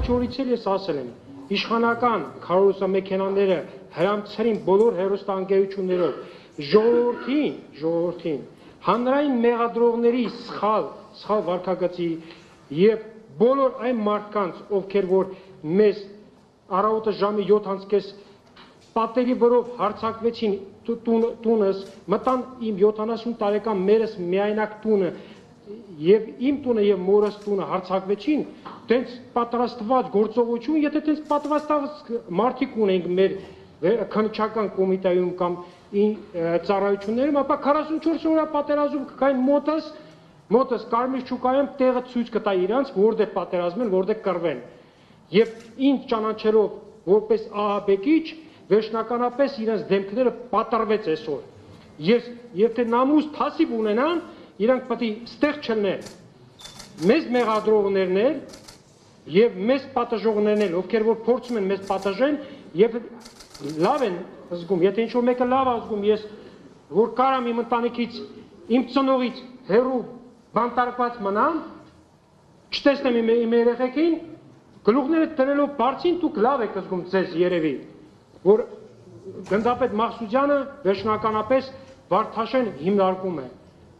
առաջ օրից էլ ես ասել եմ, իշխանական քարոզամեքենաները հրամցրին բոլոր հեռուստաընկերություններով, ժողովրդին, հանրային մեղադրողների սխալ վարքագծի եւ բոլոր այն մարդկանց, ովքեր որ մեզ առավոտը ժամի 7:30 պատերի վրով հարձակվեցին տունս, մտան իմ 70 տարեկան մերս միայնակ տունը եւ իմ տունը եւ մորս տունը հարձակվեցին, տենց պատրաստված գործողություն, եթե տենց պատրաստված մարդիկ ունենք մեր քննչական կոմիտեում կամ ծառայություններում, ապա 44 օրյա պատերազմ կային մոտս Կարմիր շուկայում տեղը ցույց կտա իրանց, որտեղ պատերազմեն, որտեղ կռվեն։ Եվ ինձ ճանաչելով որպես ահաբեկիչ, վերջնականապես իրենց դեմքները պատառվեց այսօր։ Եթե նամուս թասիբ ունենան, իրանք պետք է ստեղ չլինեն։ Մեզ մեղադրողներն են եւ մեզ պատժողներն են, ովքեր որ փորձում են մեզ պատժեն եւ լավ են զգում, եթե ինչ-որ մեկը լավ է զգում, ես որ կարամ իմ ընտանիքից, իմ ծնողից հեռու բանտարկված մնամ, չտեսնեմ իմ երեխեքին, գլուխները տնելով բարձին դուք լավ եք զգում ձեզ երևի, որ գնդապետ Մաղսուդյանը վերջնականապես Վարդաշեն հիմնարկում է։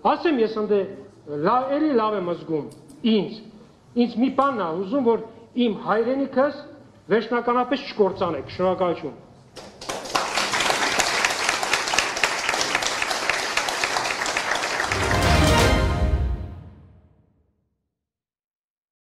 Ասեմ ես ընդ էլի լավ եմ զգում ինձ մի բանն է ուզում, որ իմ հայրենիքս վերջնականապես չկործանեք, շնորհակալություն։